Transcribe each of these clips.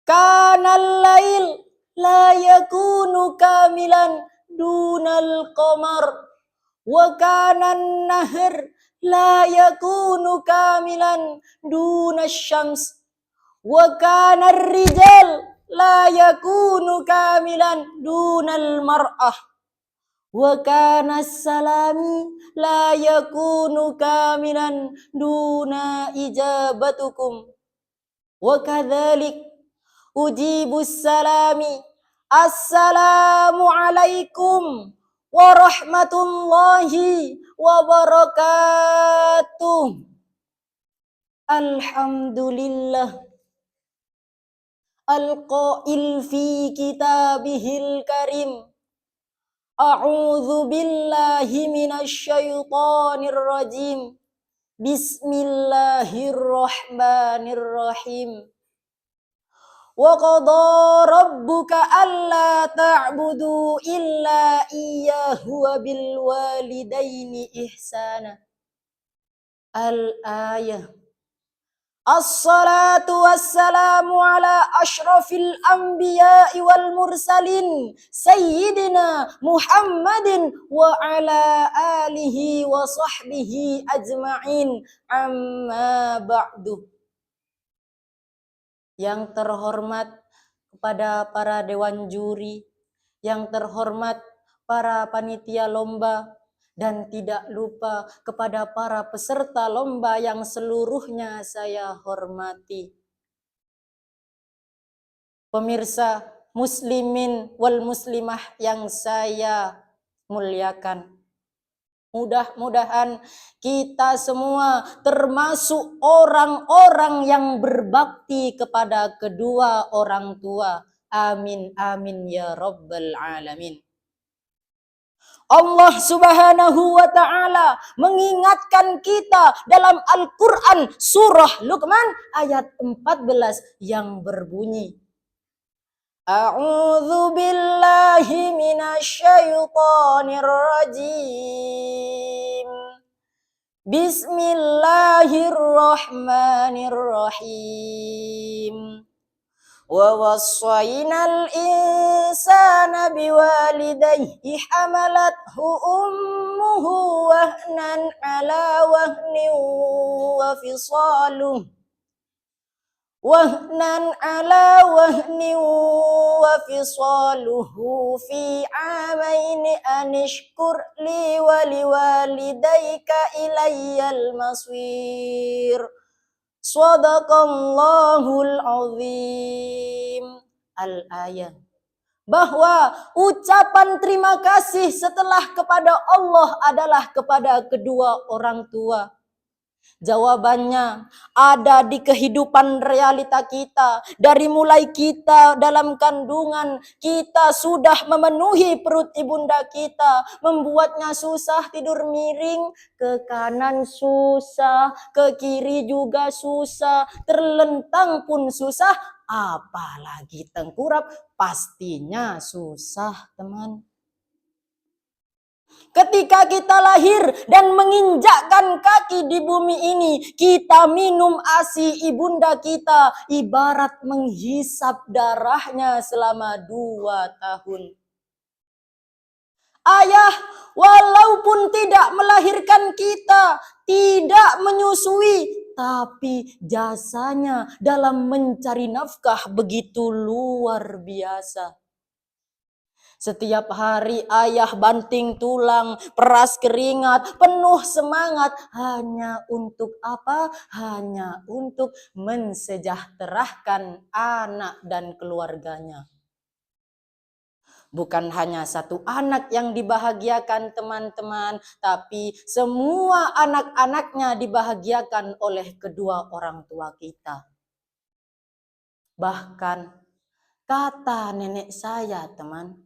Kanal lail la yakunu kamilan dunal qamar wa kanan nahar la yakunu kamilan dunas syams wa kanar rijal la yakunu kamilan dunal mar'ah wa kanas salami la yakunu kamilan duna ijabatukum wa kadzalik ujibus salami assalamu alaikum warahmatullahi wabarakatuh. Alhamdulillah al-qail fi kitabihil karim. A'udzu billahi minasy syaithanir rajim. Bismillahirrahmanirrahim. Wa qadha rabbuka alla ta'budu illa iyyahu wa bil walidaini ihsana. Al-ayah. As-salatu wassalamu ala ashrafil anbiya'i wal mursalin sayyidina Muhammadin wa ala alihi wa sahbihi ajma'in, amma ba'du. Yang terhormat kepada para dewan juri, yang terhormat para panitia lomba, dan tidak lupa kepada para peserta lomba yang seluruhnya saya hormati. Pemirsa muslimin wal muslimah yang saya muliakan. Mudah-mudahan kita semua termasuk orang-orang yang berbakti kepada kedua orang tua. Amin, amin ya rabbal alamin. Allah subhanahu wa ta'ala mengingatkan kita dalam Al-Quran surah Luqman ayat 14 yang berbunyi, A'udzu billahi minasy syaithanir rajim. Bismillahirrahmanirrahim. Wa wassaynal insana biwalidayhi hamalathu ummuhu wahnan ala wahnin wa fisaluhu fi amaini anishkur li wa liwalidayka ilayyal masir. Shadaqallahul azim. Al-ayat. Bahwa ucapan terima kasih setelah kepada Allah adalah kepada kedua orang tua. Jawabannya ada di kehidupan realita kita. Dari mulai kita dalam kandungan, kita sudah memenuhi perut ibunda kita, membuatnya susah tidur miring, ke kanan susah, ke kiri juga susah, terlentang pun susah, apalagi tengkurap, pastinya susah, teman. Ketika kita lahir dan menginjakkan kaki di bumi ini, kita minum ASI ibunda kita ibarat menghisap darahnya selama 2 tahun. Ayah walaupun tidak melahirkan kita, tidak menyusui, tapi jasanya dalam mencari nafkah begitu luar biasa. Setiap hari ayah banting tulang, peras keringat, penuh semangat. Hanya untuk apa? Hanya untuk mensejahterakan anak dan keluarganya. Bukan hanya satu anak yang dibahagiakan teman-teman, tapi semua anak-anaknya dibahagiakan oleh kedua orang tua kita. Bahkan kata nenek saya, teman,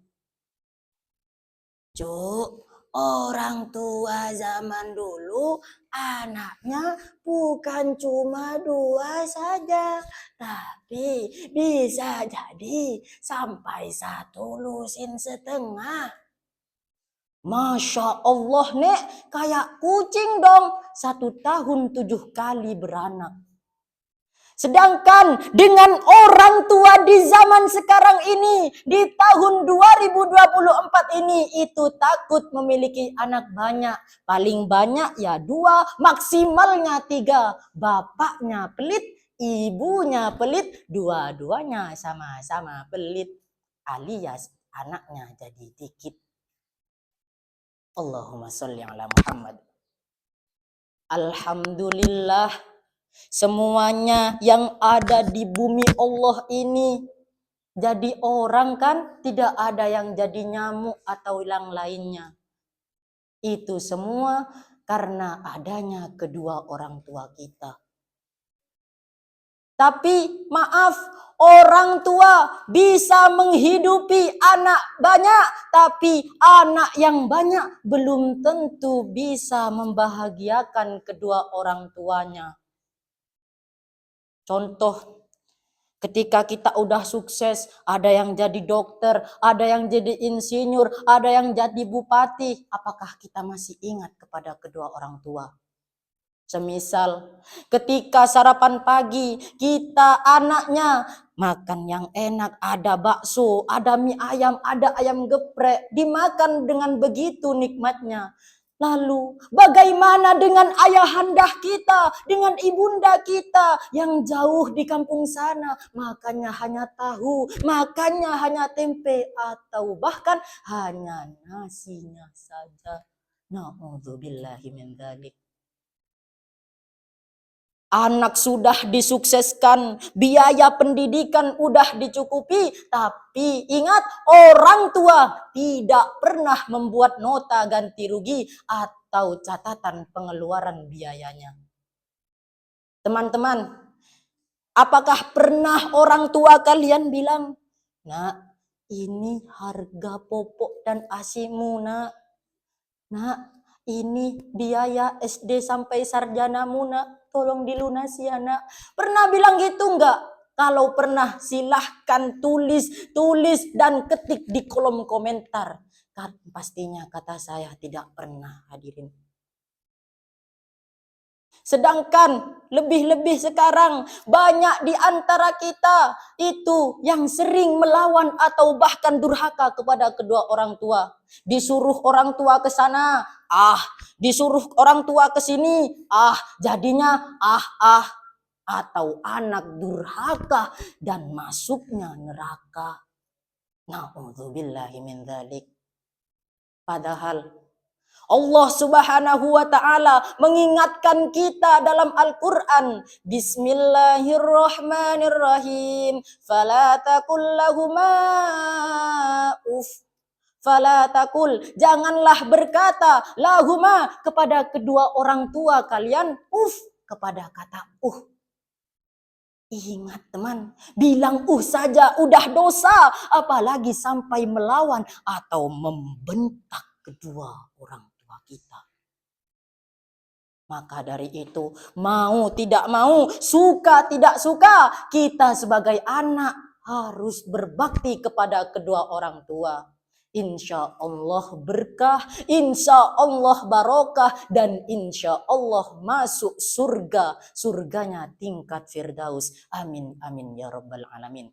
Cuk, orang tua zaman dulu anaknya bukan cuma 2 saja, tapi bisa jadi sampai 1,5 lusin. Masya Allah, Nek, kayak kucing dong, 1 tahun 7 kali beranak. Sedangkan dengan orang tua di zaman sekarang ini, di tahun 2024 ini, itu takut memiliki anak banyak. Paling banyak ya 2, maksimalnya 3. Bapaknya pelit, ibunya pelit, dua-duanya sama-sama pelit. Alias anaknya jadi dikit. Allahumma sholli ala Muhammad. Alhamdulillah, semuanya yang ada di bumi Allah ini jadi orang kan, tidak ada yang jadi nyamuk atau yang lainnya. Itu semua karena adanya kedua orang tua kita. Tapi maaf, orang tua bisa menghidupi anak banyak, tapi anak yang banyak belum tentu bisa membahagiakan kedua orang tuanya. Contoh, ketika kita udah sukses, ada yang jadi dokter, ada yang jadi insinyur, ada yang jadi bupati, apakah kita masih ingat kepada kedua orang tua? Semisal ketika sarapan pagi kita anaknya makan yang enak, ada bakso, ada mie ayam, ada ayam geprek, dimakan dengan begitu nikmatnya. Lalu bagaimana dengan ayahanda kita, dengan ibunda kita yang jauh di kampung sana, makannya hanya tahu, makannya hanya tempe, atau bahkan hanya nasinya saja. Na'udzubillahi min dzalik. Anak sudah disukseskan, biaya pendidikan udah dicukupi, tapi ingat, orang tua tidak pernah membuat nota ganti rugi atau catatan pengeluaran biayanya. Teman-teman, apakah pernah orang tua kalian bilang, "Nak, ini harga popok dan asimu, nak. Nak, ini biaya SD sampai sarjanamu, nak. Tolong dilunasi ya, nak." Pernah bilang gitu enggak? Kalau pernah, silahkan tulis dan ketik di kolom komentar. Kan pastinya kata saya tidak pernah, hadirin. Sedangkan lebih-lebih sekarang banyak di antara kita itu yang sering melawan atau bahkan durhaka kepada kedua orang tua. Disuruh orang tua ke sana, disuruh orang tua ke sini, jadinya atau anak durhaka dan masuknya neraka. Na'udzubillahi min dzalik. Padahal Allah Subhanahu wa ta'ala mengingatkan kita dalam Al-Quran. Bismillahirrahmanirrahim. Fala taqul lahuma uff. Fala taqul, janganlah berkata lahuma kepada kedua orang tua kalian kepada kata Ingat teman, bilang saja udah dosa, apalagi sampai melawan atau membentak kedua orang tua kita. Maka dari itu, mau tidak mau, suka tidak suka, kita sebagai anak harus berbakti kepada kedua orang tua. Insya Allah berkah, insya Allah barokah, dan insya Allah masuk surga. Surganya tingkat Firdaus. Amin, amin ya rabbal alamin.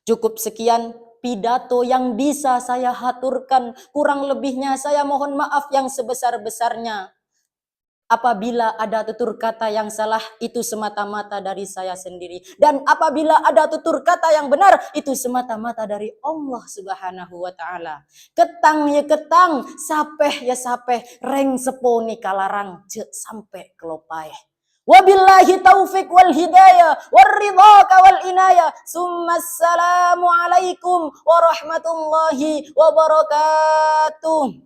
Cukup sekian pidato yang bisa saya haturkan. Kurang lebihnya saya mohon maaf yang sebesar-besarnya. Apabila ada tutur kata yang salah, itu semata-mata dari saya sendiri. Dan apabila ada tutur kata yang benar, itu semata-mata dari Allah Subhanahu wa ta'ala. Ketang ya ketang, sapeh ya sapeh, reng seponi kalarang, cek sampai kelopai. Wabillahi taufiq wal hidayah, warridhaka wal inayah. Assalamualaikum warahmatullahi wabarakatuh.